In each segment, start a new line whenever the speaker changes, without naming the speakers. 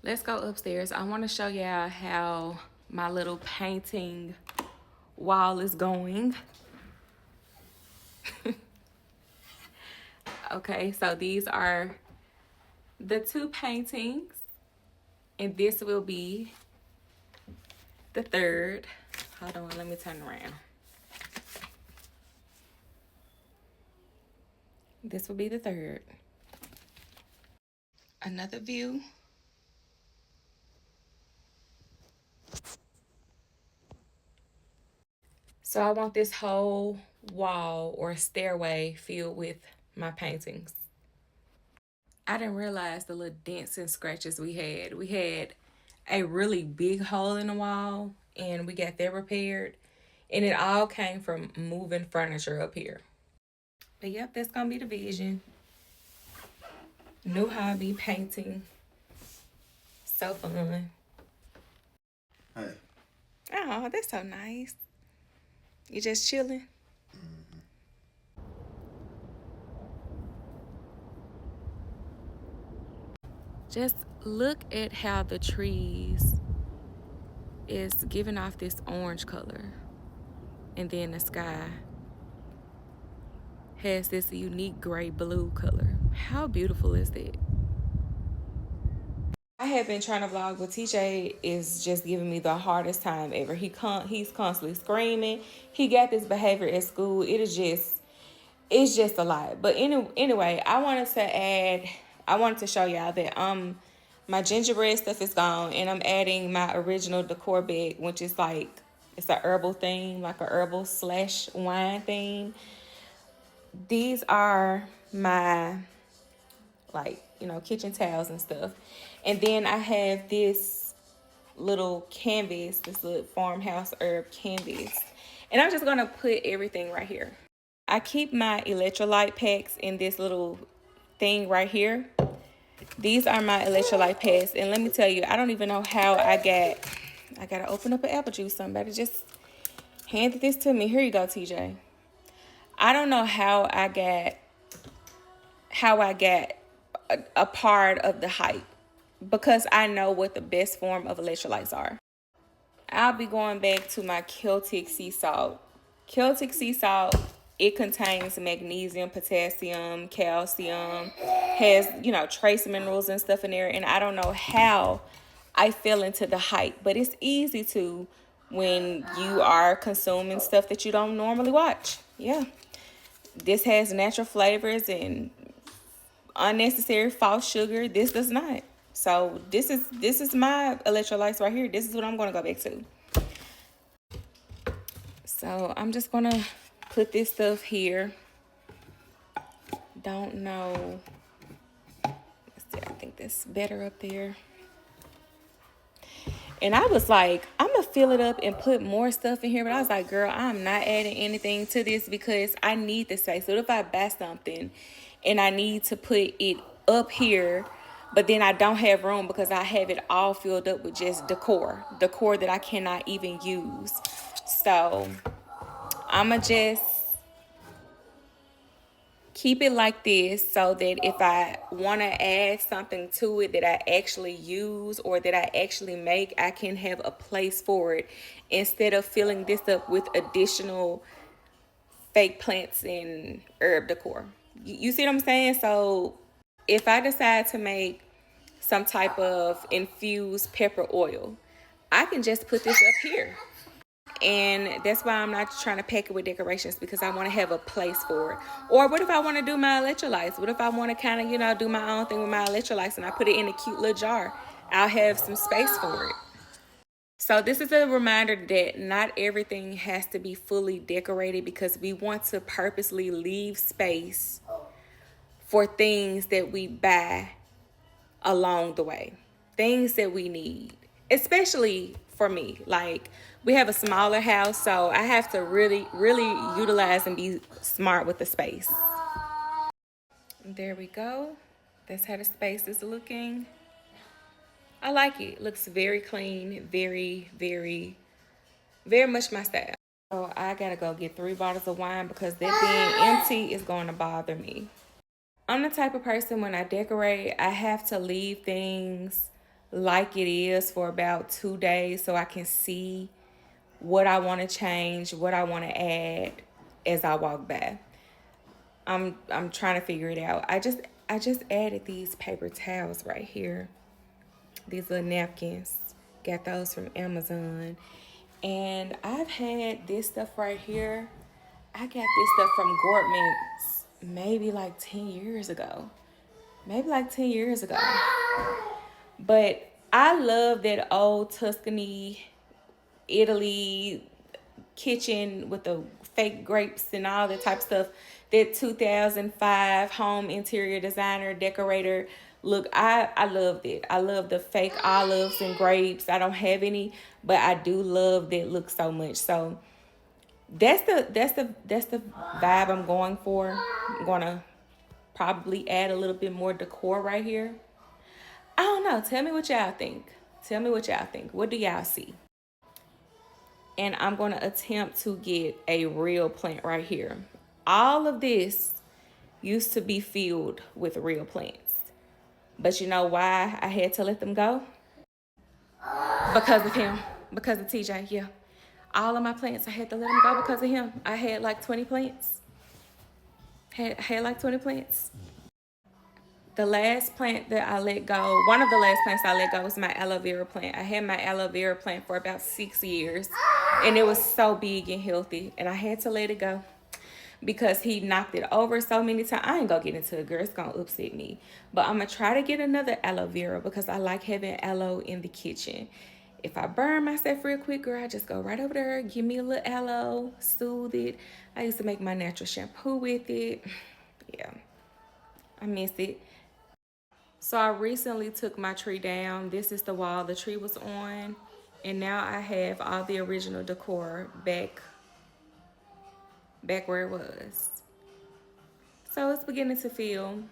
Let's go upstairs. I want to show y'all how my little painting wall is going. Okay, so these are the two paintings, and this will be the third. Hold on, let me turn around. This will be the third. Another view. So I want this whole wall or stairway filled with my paintings. I didn't realize the little dents and scratches we had. We had a really big hole in the wall and we got that repaired. And it all came from moving furniture up here. But yep, that's gonna be the vision. New hobby, painting. So fun.
Hey.
Oh, that's so nice. You just chilling? Just look at how the trees is giving off this orange color. And then the sky has this unique gray blue color. How beautiful is that? I have been trying to vlog, but TJ is just giving me the hardest time ever. He's constantly screaming. He got this behavior at school. It's just a lot. But anyway, I wanted to show y'all that my gingerbread stuff is gone, and I'm adding my original decor bag, which is like it's a herbal theme, like a herbal / wine theme. These are my kitchen towels and stuff. And then I have this little canvas, this little farmhouse herb canvas. And I'm just gonna put everything right here. I keep my electrolyte packs in this little thing right here. These are my electrolyte packs. And let me tell you, I don't even know how I gotta open up an apple juice. Somebody just handed this to me. Here you go, TJ. I don't know how I got a part of the hype because I know what the best form of electrolytes are. I'll be going back to my Celtic sea salt. Celtic sea salt, it contains magnesium, potassium, calcium, has, trace minerals and stuff in there. And I don't know how I fell into the hype, but it's easy to when you are consuming stuff that you don't normally watch. Yeah. This has natural flavors and unnecessary false sugar. This does not. So this is my electrolytes right here. This is what I'm gonna go back to. So I'm just gonna put this stuff here. Don't know. Let's see, I think that's better up there. And I was like, I'm gonna fill it up and put more stuff in here. But I was like, girl, I'm not adding anything to this because I need the space. So if I buy something and I need to put it up here, but then I don't have room because I have it all filled up with just decor that I cannot even use. So I'ma just keep it like this so that if I want to add something to it that I actually use or that I actually make, I can have a place for it instead of filling this up with additional fake plants and herb decor. You see what I'm saying? So if I decide to make some type of infused pepper oil, I can just put this up here. And that's why I'm not trying to pack it with decorations because I want to have a place for it. Or what if I want to do my electrolytes? What if I want to kind of, do my own thing with my electrolytes and I put it in a cute little jar? I'll have some space for it. So this is a reminder that not everything has to be fully decorated because we want to purposely leave space for things that we buy along the way, things that we need, especially for me. Like, we have a smaller house, so I have to really utilize and be smart with the space. There we go. That's how the space is looking. I like it. It looks very clean, very much my style. So I gotta go get 3 bottles of wine because that being empty is going to bother me. I'm the type of person when I decorate, I have to leave things like it is for about 2 days so I can see what I want to change, what I want to add as I walk by. I'm trying to figure it out. I just added these paper towels right here. These little napkins. Got those from Amazon. And I've had this stuff right here. I got this stuff from Gortman's maybe like 10 years ago. Maybe like 10 years ago. But I love that old Tuscany, Italy kitchen with the fake grapes and all that type of stuff. That 2005 home interior designer decorator look. I loved it. I love the fake olives and grapes. I don't have any, but I do love that look so much. So that's the vibe I'm going for. I'm gonna probably add a little bit more decor right here. I don't know. Tell me what y'all think. Tell me what y'all think. What do y'all see? And I'm going to attempt to get a real plant right here. All of this used to be filled with real plants. But you know why I had to let them go? Because of him. Because of TJ, yeah. All of my plants, I had to let them go because of him. I had like 20 plants. Had like 20 plants. The last plant that I let go, one of the last plants I let go was my aloe vera plant. I had my aloe vera plant for about 6 years, and it was so big and healthy, and I had to let it go because he knocked it over so many times. I ain't gonna get into it, girl. It's gonna upset me. But I'm gonna try to get another aloe vera because I like having aloe in the kitchen. If I burn myself real quick, girl, I just go right over there, give me a little aloe, soothe it. I used to make my natural shampoo with it. Yeah, I miss it. So I recently took my tree down. This is the wall the tree was on. And now I have all the original decor back where it was. So it's beginning to feel,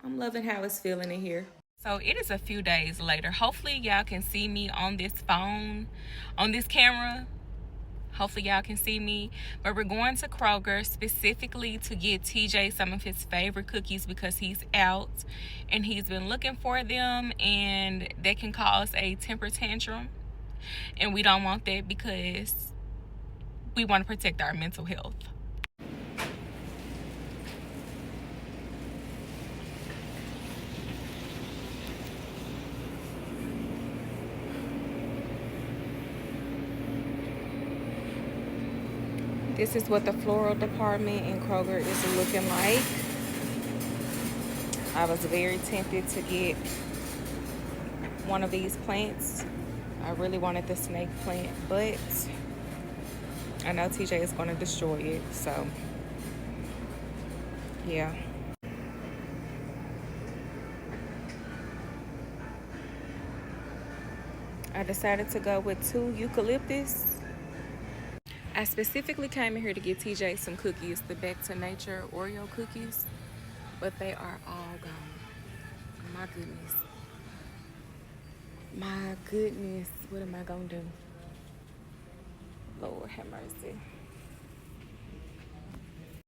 I'm loving how it's feeling in here. So it is a few days later. Hopefully y'all can see me on this phone, on this camera. Hopefully y'all can see me. But we're going to Kroger specifically to get TJ some of his favorite cookies because he's out and he's been looking for them, and they can cause a temper tantrum. And we don't want that because we want to protect our mental health. This is what the floral department in Kroger is looking like. I was very tempted to get one of these plants. I really wanted the snake plant, but I know TJ is going to destroy it, so yeah. I decided to go with 2 eucalyptus. I specifically came in here to get TJ some cookies, the Back to Nature Oreo cookies, but they are all gone. My goodness. My goodness. What am I gonna do? Lord have mercy.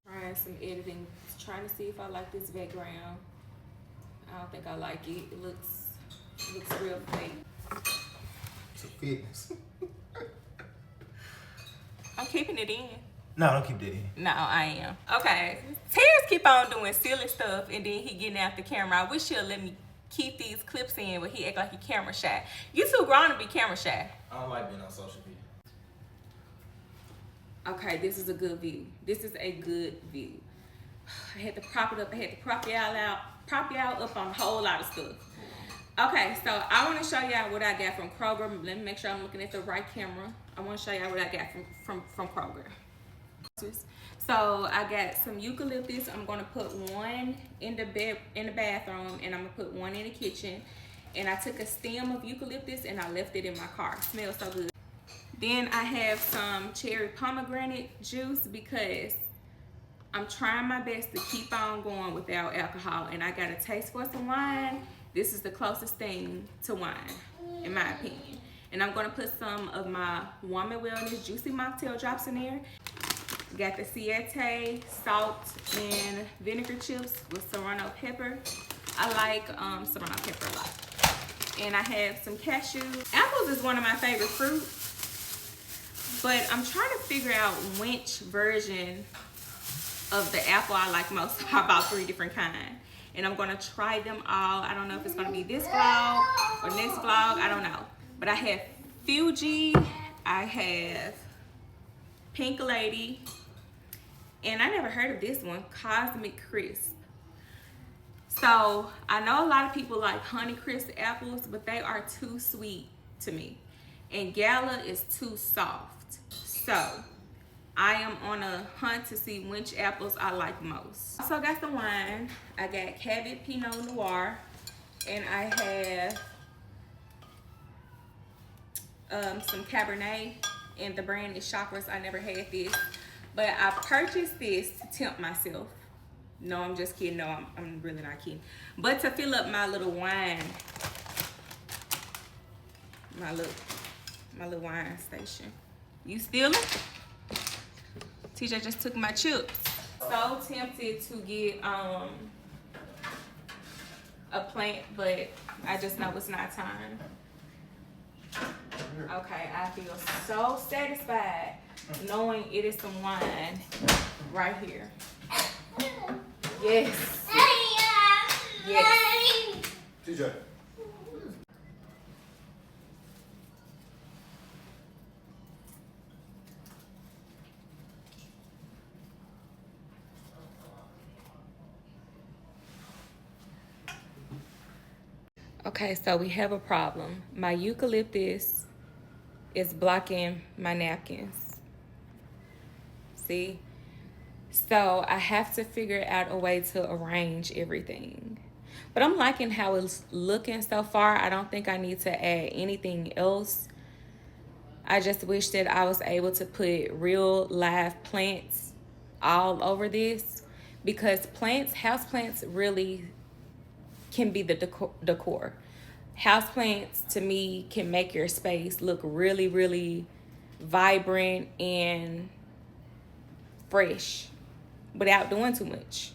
Trying some editing, trying to see if I like this background. I don't think I like it. It looks real fake.
It's a fitness.
I'm keeping it in.
No, don't keep that in.
No, I am. Okay. Terrence keep on doing silly stuff and then he getting out the camera. I wish he'll let me keep these clips in, but he act like he camera shy. You too grown to be camera shy.
I don't like being on social media.
Okay, this is a good view. This is a good view. I had to prop it up. I had to prop y'all up on a whole lot of stuff. Okay, so I want to show y'all what I got from Kroger. Let me make sure I'm looking at the right camera. I want to show y'all what I got from Kroger. So I got some eucalyptus. I'm gonna put one in the bathroom, and I'm gonna put one in the kitchen. And I took a stem of eucalyptus and I left it in my car. It smells so good. Then I have some cherry pomegranate juice because I'm trying my best to keep on going without alcohol, and I got a taste for some wine. This is the closest thing to wine, in my opinion. And I'm gonna put some of my Woman Wellness Juicy Mocktail drops in there. Got the Siete salt and vinegar chips with serrano pepper. I like serrano pepper a lot. And I have some cashews. Apples is one of my favorite fruits, but I'm trying to figure out which version of the apple I like most. I bought 3 different kinds, and I'm gonna try them all. I don't know if it's gonna be this vlog or next vlog, I don't know. But I have Fuji, I have Pink Lady, and I never heard of this one, Cosmic Crisp. So I know a lot of people like Honey Crisp apples, but they are too sweet to me, and Gala is too soft. So I am on a hunt to see which apples I like most. Also got some wine. I got Cabot Pinot Noir, and I have some Cabernet, and the brand is Chakras. I never had this, but I purchased this to tempt myself. No, I'm just kidding. No, I'm really not kidding. But to fill up my little wine, my little wine station. You stealing? TJ just took my chips. So tempted to get a plant, but I just know it's not time. Okay, I feel so satisfied knowing it is some wine right here. Yes. Yes.
TJ.
Okay, so we have a problem. My eucalyptus is blocking my napkins. See? So I have to figure out a way to arrange everything. But I'm liking how it's looking so far. I don't think I need to add anything else. I just wish that I was able to put real live plants all over this, because houseplants really can be the decor. Houseplants to me can make your space look really, really vibrant and fresh without doing too much.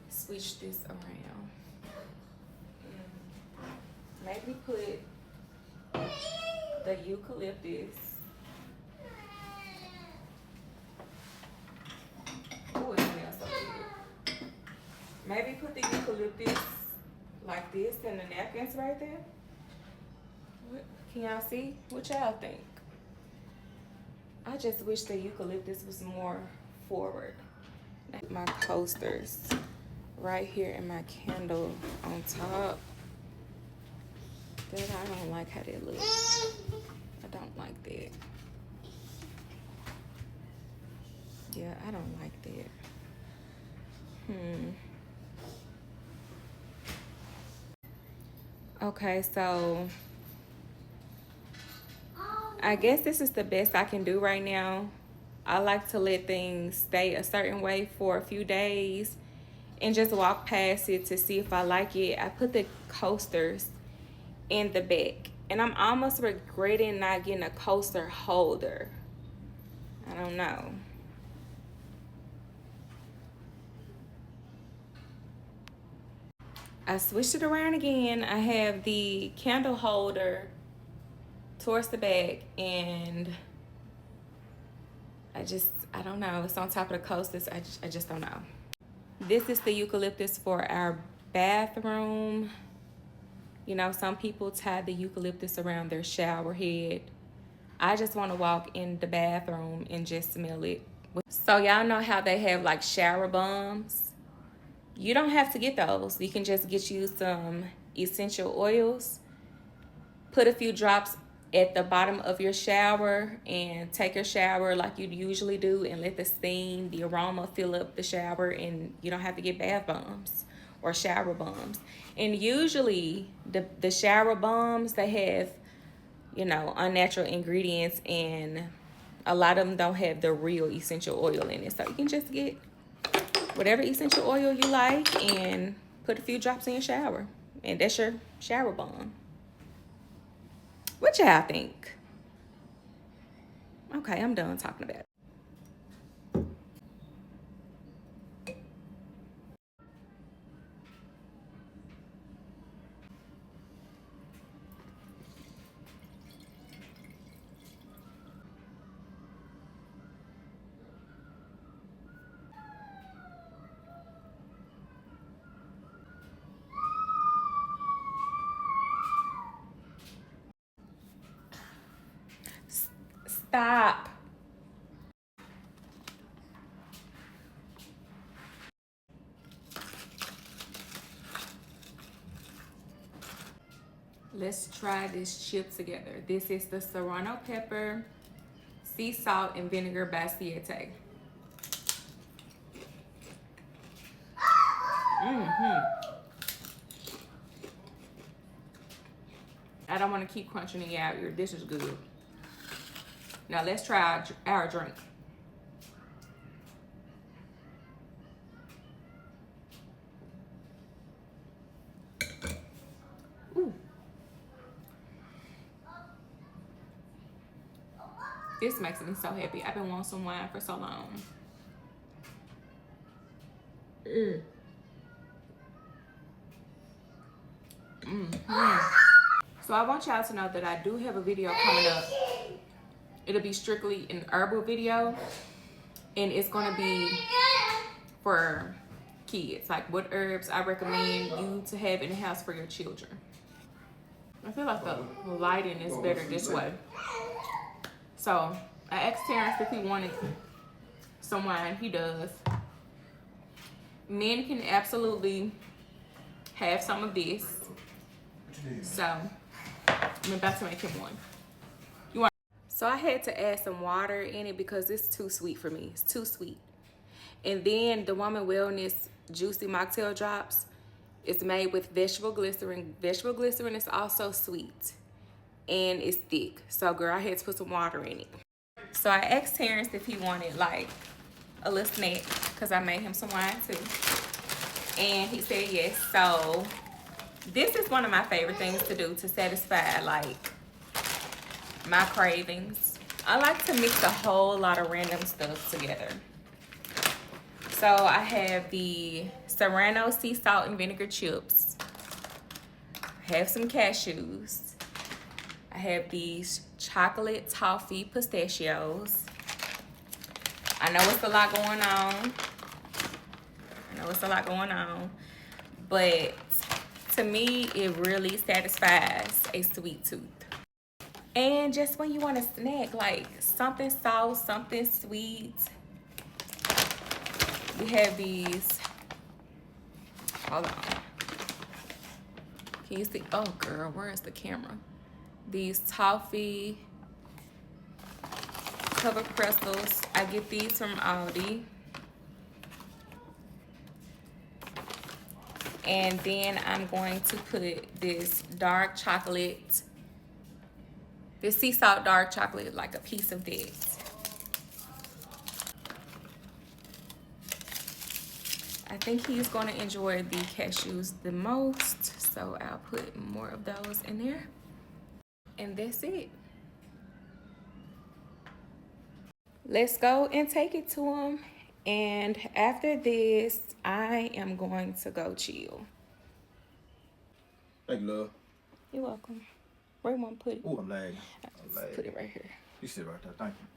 Switch this around. Maybe put the eucalyptus. Oh, it smells so good. Maybe put the eucalyptus like this and the napkins right there. What, can y'all see? What y'all think? I just wish the eucalyptus was more forward. My coasters right here and my candle on top. That I don't like how that looks. I don't like that. Yeah, I don't like that. Okay, so I guess this is the best I can do right now. I like to let things stay a certain way for a few days and just walk past it to see if I like it. I put the coasters in the back, and I'm almost regretting not getting a coaster holder. I don't know. I switched it around again. I have the candle holder towards the back, and I don't know. It's on top of the coasters. I just don't know. This is the eucalyptus for our bathroom. You know, some people tie the eucalyptus around their shower head. I just want to walk in the bathroom and just smell it. So y'all know how they have like shower bombs? You don't have to get those. You can just get you some essential oils. Put a few drops at the bottom of your shower and take your shower like you usually do, and let the steam, the aroma fill up the shower, and you don't have to get bath bombs or shower bombs. And usually the shower bombs, they have, you know, unnatural ingredients, and a lot of them don't have the real essential oil in it. So you can just get whatever essential oil you like and put a few drops in your shower, and that's your shower bomb. What y'all think? Okay, I'm done talking about it. Stop. Let's try this chip together. This is the serrano pepper, sea salt, and vinegar by Siete. I don't want to keep crunching it out here. This is good. Now let's try our drink. Ooh. This makes me so happy. I've been wanting some wine for so long. So I want y'all to know that I do have a video coming up. It'll be strictly an herbal video, and it's gonna be for kids, like what herbs I recommend you to have in the house for your children. I feel like the lighting is better this way. So I asked Terrence if he wanted some wine. He does. Men can absolutely have some of this. So I'm about to make him one. So I had to add some water in it because it's too sweet for me. It's too sweet. And then the Woman Wellness Juicy Mocktail Drops is made with vegetable glycerin. Vegetable glycerin is also sweet and it's thick. So girl, I had to put some water in it. So I asked Terrence if he wanted like a little snack because I made him some wine too. And he said yes. So this is one of my favorite things to do to satisfy like my cravings. I like to mix a whole lot of random stuff together. So I have the Serrano sea salt and vinegar chips. I have some cashews. I have these chocolate toffee pistachios. I know it's a lot going on. But to me, it really satisfies a sweet tooth. And just when you want a snack, like something soft, something sweet, we have these. Hold on. Can you see? Oh, girl, where is the camera? These toffee covered pretzels. I get these from Aldi. And then I'm going to put this dark chocolate, this sea salt dark chocolate, like a piece of this. I think he's gonna enjoy the cashews the most, so I'll put more of those in there. And that's it. Let's go and take it to him. And after this, I am going to go chill.
Thank you, love.
You're welcome. Where you want to put it?
Oh, I'm lagging.
Put it right here.
You sit right there. Thank you.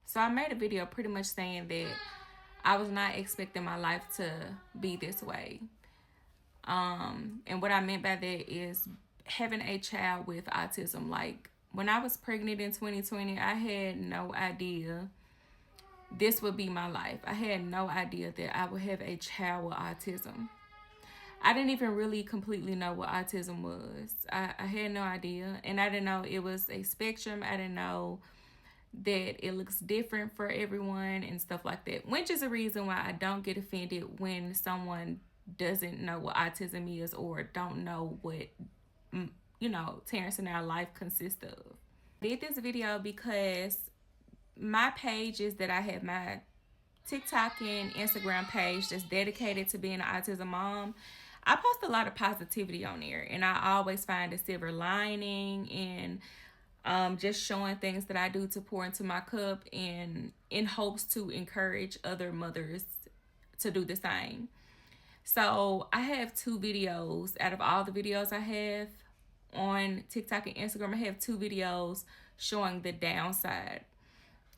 So I made a video pretty much saying that I was not expecting my life to be this way. And what I meant by that is having a child with autism. Like when I was pregnant in 2020, I had no idea this would be my life. I had no idea that I would have a child with autism. I didn't even really completely know what autism was. I had no idea. And I didn't know it was a spectrum. I didn't know that it looks different for everyone and stuff like that. Which is a reason why I don't get offended when someone doesn't know what autism is or don't know what, you know, Terrence and our life consists of. I did this video because my pages that I have, my TikTok and Instagram page that's dedicated to being an autism mom, I post a lot of positivity on there, and I always find a silver lining and just showing things that I do to pour into my cup and in hopes to encourage other mothers to do the same. So I have 2 videos out of all the videos I have on TikTok and Instagram. I have 2 videos showing the downside.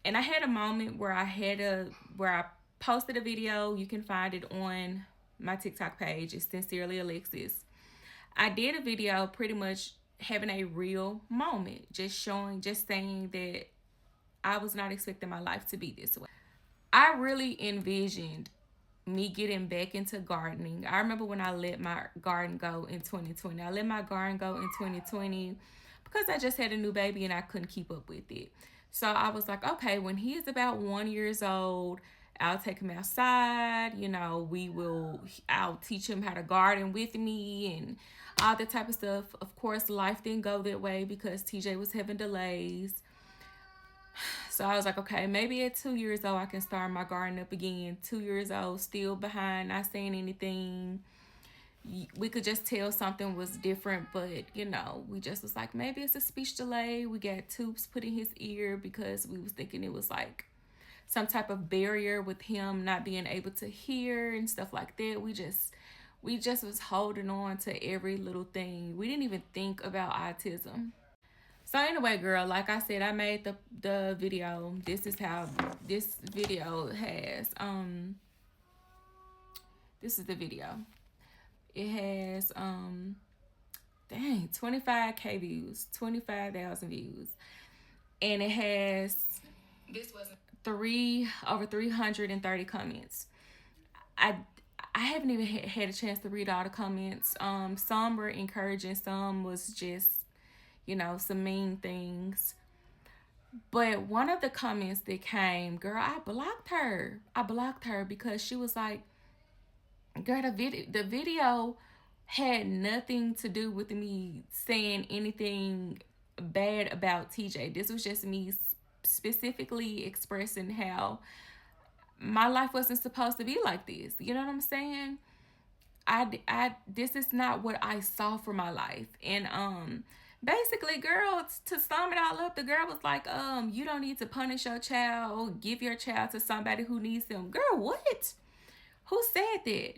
And I had a moment where I posted a video. You can find it on my TikTok page. It's Sincerely Alexis. I did a video pretty much having a real moment, just saying that I was not expecting my life to be this way. I really envisioned me getting back into gardening. I remember when I let my garden go in 2020. I let my garden go in 2020 because I just had a new baby and I couldn't keep up with it. So I was like, okay, when he is about 1 year old, I'll take him outside. I'll teach him how to garden with me and all that type of stuff. Of course, life didn't go that way because TJ was having delays. So I was like, okay, maybe at 2 years old, I can start my garden up again. 2 years old, still behind, not saying anything. We could just tell something was different, but we just was like, maybe it's a speech delay. We got tubes put in his ear because we was thinking it was like some type of barrier with him not being able to hear and stuff like that. We just was holding on to every little thing. We didn't even think about autism. So anyway, girl, like I said, I made the video. This is how this video has this is the video. It has 25K views, 25,000 views. And it has over 330 comments. I haven't even had a chance to read all the comments. Some were encouraging, some was just some mean things. But one of the comments that came, girl, I blocked her. Because she was like, girl, the video had nothing to do with me saying anything bad about TJ. This was just me specifically expressing how my life wasn't supposed to be like this. You know what I'm saying? This is not what I saw for my life. And basically, girl, to sum it all up, the girl was like, you don't need to punish your child, give your child to somebody who needs them. Girl, what? Who said that?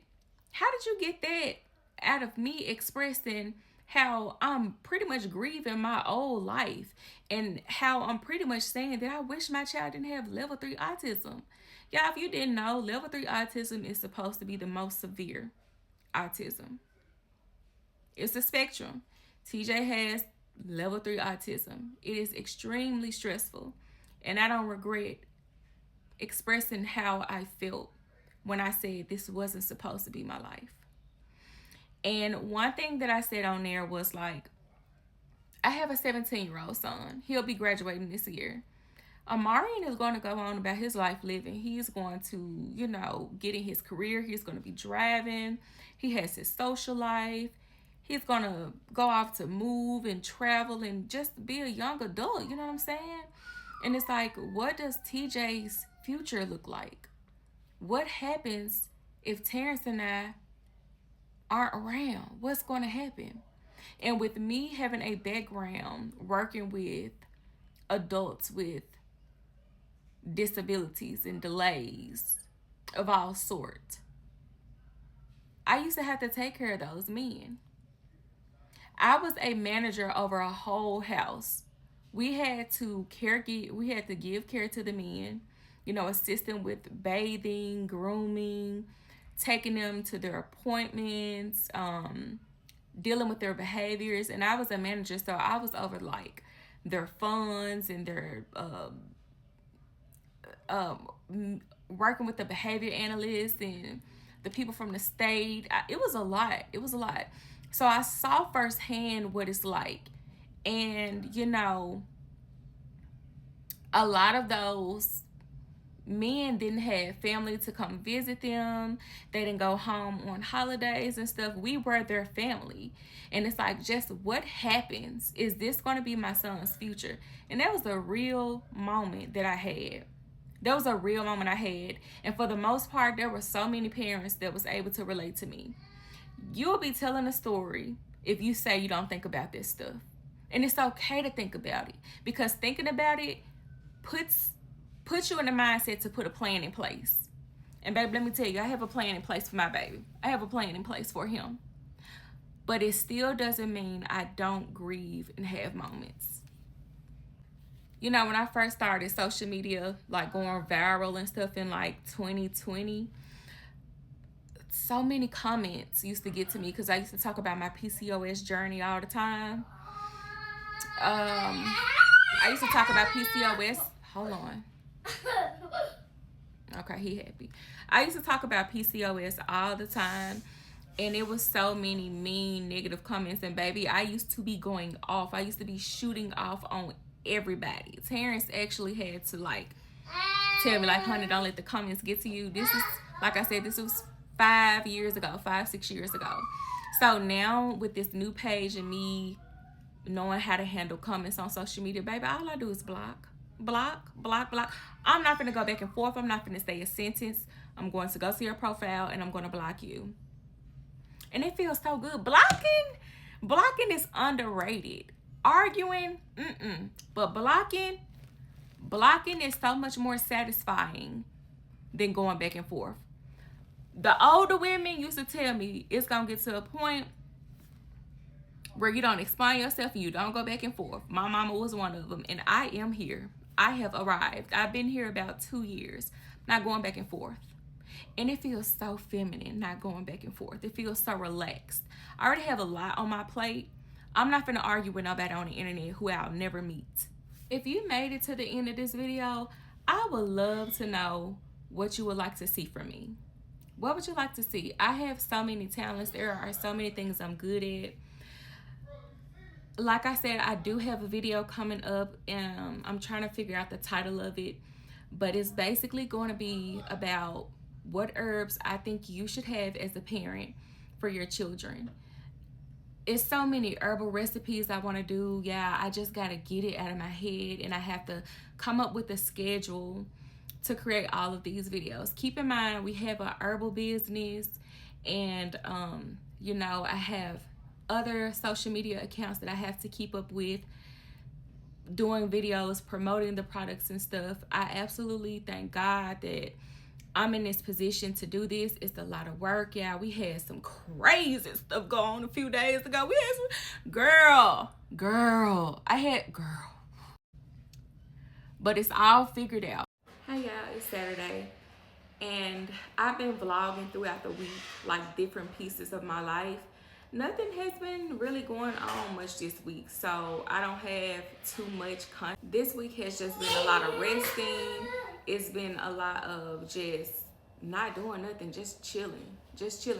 How did you get that out of me expressing how I'm pretty much grieving my old life and how I'm pretty much saying that I wish my child didn't have level 3 autism? Y'all, if you didn't know, level 3 autism is supposed to be the most severe autism. It's a spectrum. TJ has level 3 autism. It is extremely stressful, and I don't regret expressing how I felt when I said this wasn't supposed to be my life. And one thing that I said on there was like, I have a 17-year-old son. He'll be graduating this year. Amarian is going to go on about his life living. He's going to, get in his career. He's going to be driving. He has his social life. He's going to go off to move and travel and just be a young adult. You know what I'm saying? And it's like, what does TJ's future look like? What happens if Terrence and I aren't around? What's going to happen? And with me having a background working with adults with disabilities and delays of all sorts, I used to have to take care of those men. I was a manager over a whole house. We had to give care to the men, assist them with bathing, grooming, taking them to their appointments, dealing with their behaviors. And I was a manager, so I was over like their funds and their working with the behavior analysts and the people from the state. It was a lot. So I saw firsthand what it's like. And, a lot of those men didn't have family to come visit them. They didn't go home on holidays and stuff. We were their family. And it's like, just what happens? Is this going to be my son's future? And that was a real moment that I had. And for the most part, there were so many parents that was able to relate to me. You'll be telling a story if you say you don't think about this stuff. And it's okay to think about it, because thinking about it puts you in the mindset to put a plan in place. And baby, let me tell you, I have a plan in place for my baby. I have a plan in place for him. But it still doesn't mean I don't grieve and have moments. When I first started social media, like going viral and stuff in like 2020, so many comments used to get to me because I used to talk about my PCOS journey all the time. I used to talk about PCOS. Hold on. Okay, he happy. I used to talk about PCOS all the time, and it was so many mean negative comments. And baby, I used to be going off. I used to be shooting off on everybody. Terrence actually had to like tell me like, honey, don't let the comments get to you. This is, like I said, this was 5 years ago, 5-6 years ago. So now with this new page and me knowing how to handle comments on social media, baby, all I do is block. I'm not gonna go back and forth. I'm not gonna say a sentence. I'm going to go to your profile and I'm gonna block you. And it feels so good. Blocking is underrated. Arguing, but blocking is so much more satisfying than going back and forth. The older women used to tell me it's gonna get to a point where you don't explain yourself and you don't go back and forth. My mama was one of them, and I am here. I have arrived. I've been here about 2 years, not going back and forth. And it feels so feminine, not going back and forth. It feels so relaxed. I already have a lot on my plate. I'm not gonna argue with nobody on the internet who I'll never meet. If you made it to the end of this video, I would love to know what you would like to see from me. What would you like to see? I have so many talents. There are so many things I'm good at. Like I said, I do have a video coming up, and I'm trying to figure out the title of it, but it's basically going to be about what herbs I think you should have as a parent for your children. It's so many herbal recipes I want to do. Yeah, I just got to get it out of my head, and I have to come up with a schedule to create all of these videos. Keep in mind, we have a herbal business, and you know, I have other social media accounts that I have to keep up with, doing videos, promoting the products and stuff. I absolutely thank God that I'm in this position to do this. It's a lot of work. Yeah, we had some crazy stuff go on a few days ago. We had some girl. But it's all figured out. Hi y'all, it's Saturday, and I've been vlogging throughout the week, like different pieces of my life. Nothing has been really going on much this week, so I don't have too much content. This week has just been a lot of resting. It's been a lot of just not doing nothing, just chilling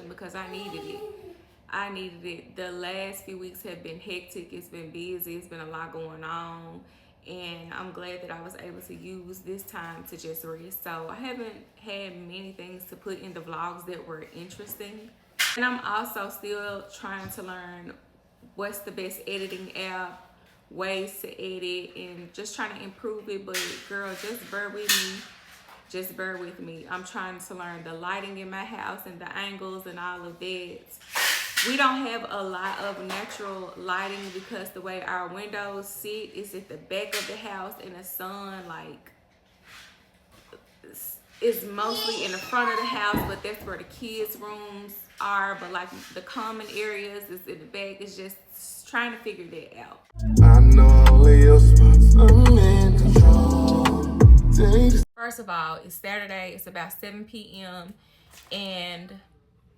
because I needed it. The last few weeks have been hectic. It's been busy. It's been a lot going on, and I'm glad that I was able to use this time to just rest. So I haven't had many things to put in the vlogs that were interesting. And I'm also still trying to learn what's the best editing app, ways to edit, and just trying to improve it. But girl, just bear with me. I'm trying to learn the lighting in my house and the angles and all of that. We don't have a lot of natural lighting because the way our windows sit is at the back of the house, and the sun like is mostly in the front of the house, but that's where the kids' rooms are. But like the common areas is in the back. It's just trying to figure that out. I know only your spots, I'm in control. First of all, it's Saturday. It's about 7 p.m. and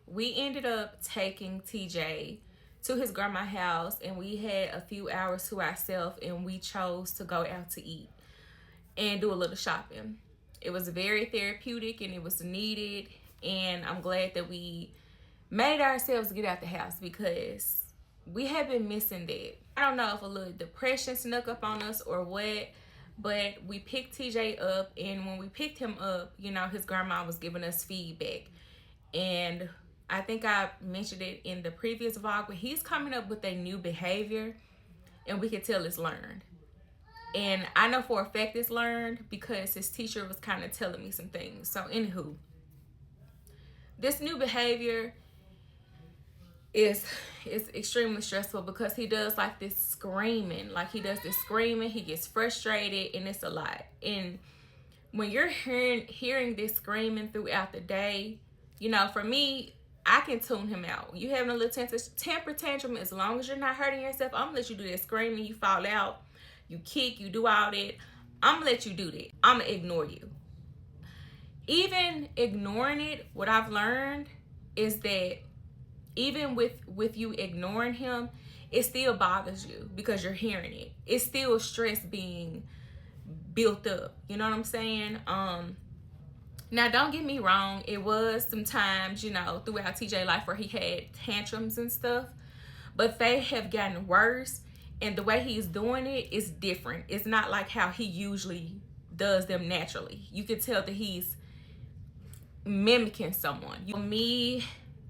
we ended up taking TJ to his grandma's house, and we had a few hours to ourselves, and we chose to go out to eat and do a little shopping. It was very therapeutic and it was needed, and I'm glad that we made ourselves get out the house because we have been missing that. I don't know if a little depression snuck up on us or what, but we picked TJ up, and when we picked him up, you know, his grandma was giving us feedback, and I think I mentioned it in the previous vlog, but he's coming up with a new behavior, and we can tell it's learned. And I know for a fact it's learned because his teacher was kind of telling me some things. So anywho, this new behavior is extremely stressful because he does like this screaming. He gets frustrated, and it's a lot. And when you're hearing this screaming throughout the day, you know, for me, I can tune him out. You having a little temper tantrum, as long as you're not hurting yourself, I'm gonna let you do that screaming. You fall out, you kick, you do all that. I'm gonna let you do that. I'm gonna ignore you. Even ignoring it, what I've learned is that even with you ignoring him, it still bothers you because you're hearing it. It's still stress being built up. You know what I'm saying? Now don't get me wrong, it was some times, you know, throughout TJ life where he had tantrums and stuff, but they have gotten worse, and the way he's doing it is different. It's not like how he usually does them naturally. You can tell that he's mimicking someone. Me,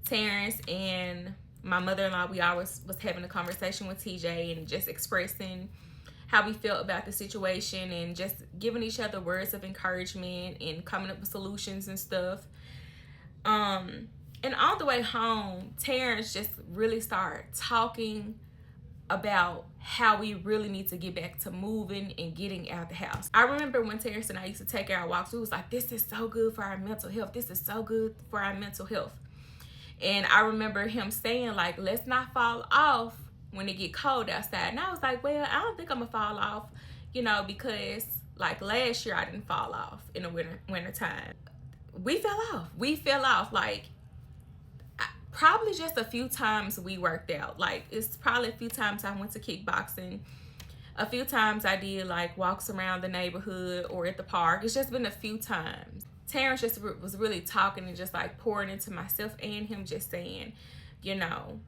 Terrence, and my mother-in-law, we always was having a conversation with TJ and just expressing how we felt about the situation and just giving each other words of encouragement and coming up with solutions and stuff. And on the way home, Terrence just really started talking about how we really need to get back to moving and getting out the house. I remember when Terrence and I used to take our walks, we was like, this is so good for our mental health. This is so good for our mental health. And I remember him saying, like, let's not fall off when it get cold outside. And I was like, well, I don't think I'm gonna fall off, you know, because like last year I didn't fall off in the winter time. We fell off like probably just a few times we worked out. Like it's probably a few times I went to kickboxing, a few times I did like walks around the neighborhood or at the park. It's just been a few times. Terrence just was really talking and just like pouring into myself and him, just saying, you know,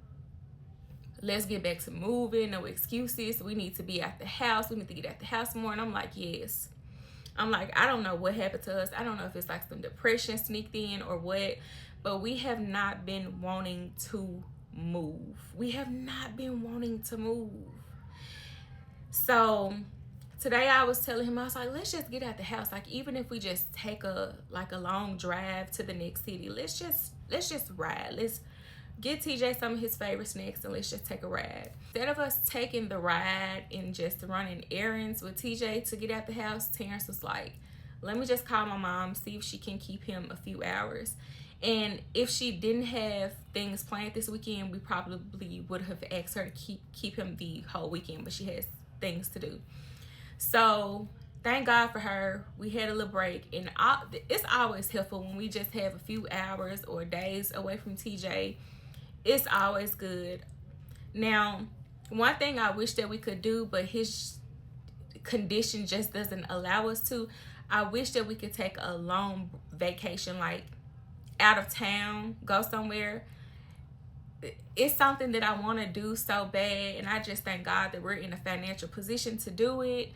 let's get back to moving, no excuses. We need to be at the house. We need to get at the house more. And I'm like, yes. I'm like, I don't know what happened to us. I don't know if it's like some depression sneaked in or what, but we have not been wanting to move. We have not been wanting to move. So today I was telling him, I was like, let's just get out the house. Like, even if we just take a long drive to the next city, let's just ride. Let's get TJ some of his favorite snacks and let's just take a ride. Instead of us taking the ride and just running errands with TJ to get out the house, Terrence was like, let me just call my mom, see if she can keep him a few hours. And if she didn't have things planned this weekend, we probably would have asked her to keep him the whole weekend, but she has things to do. So thank God for her. We had a little break, and it's always helpful when we just have a few hours or days away from TJ. It's always good. Now, one thing I wish that we could do, but his condition just doesn't allow us to, I wish that we could take a long vacation, like out of town, go somewhere. It's something that I want to do so bad, and I just thank God that we're in a financial position to do it,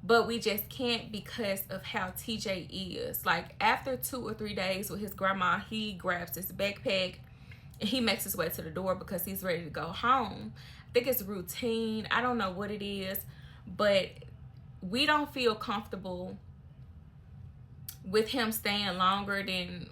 but we just can't because of how TJ is. Like after 2 or 3 days with his grandma, he grabs his backpack and he makes his way to the door because he's ready to go home. I think it's routine. I don't know what it is, but we don't feel comfortable with him staying longer than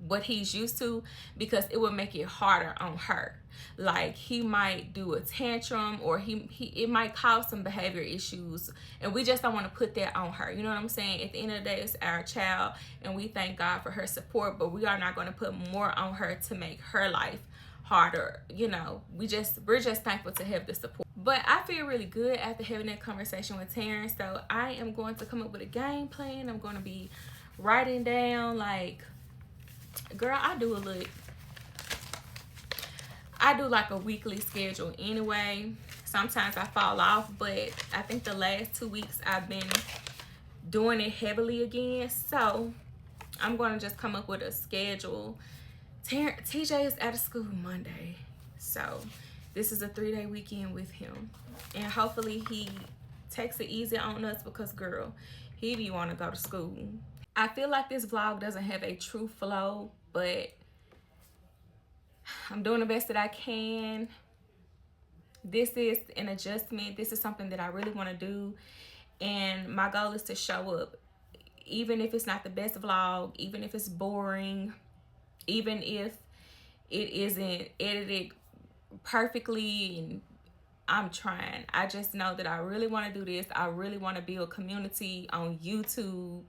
what he's used to because it would make it harder on her. Like he might do a tantrum or it might cause some behavior issues, and we just don't want to put that on her. You know what I'm saying? At the end of the day, it's our child, and we thank God for her support, but we are not going to put more on her to make her life harder. You know, we're just thankful to have the support. But I feel really good after having that conversation with Terrence, so I am going to come up with a game plan. I'm going to be writing down, like, girl, I do like a weekly schedule anyway. Sometimes I fall off, but I think the last 2 weeks I've been doing it heavily again. So I'm going to just come up with a schedule. TJ is out of school Monday, so this is a 3-day weekend with him, and hopefully he takes it easy on us because, girl, he be want to go to school. I feel like this vlog doesn't have a true flow, but I'm doing the best that I can. This is an adjustment. This is something that I really want to do, and my goal is to show up, even if it's not the best vlog, even if it's boring, even if it isn't edited perfectly, and I'm trying. I just know that I really want to do this. I really want to build community on YouTube.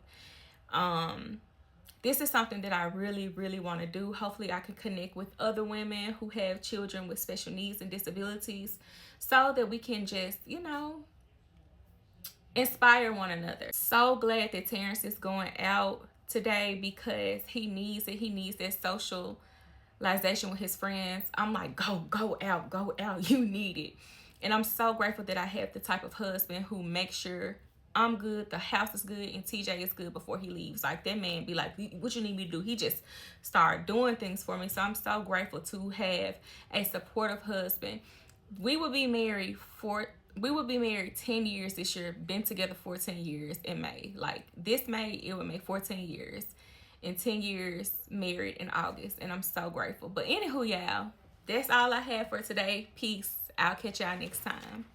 This is something that I really, really want to do. Hopefully I can connect with other women who have children with special needs and disabilities so that we can just, you know, inspire one another. So glad that Terrence is going out today because he needs it. He needs that social with his friends, I'm like, go out, you need it. And I'm so grateful that I have the type of husband who makes sure I'm good, the house is good, and TJ is good before he leaves. Like, that man be like, what you need me to do? He just started doing things for me. So I'm so grateful to have a supportive husband. We would be married 10 years this year, been together 14 years in May. Like, this May, it would make 14 years. And 10 years married in August. And I'm so grateful. But anywho, y'all, that's all I have for today. Peace. I'll catch y'all next time.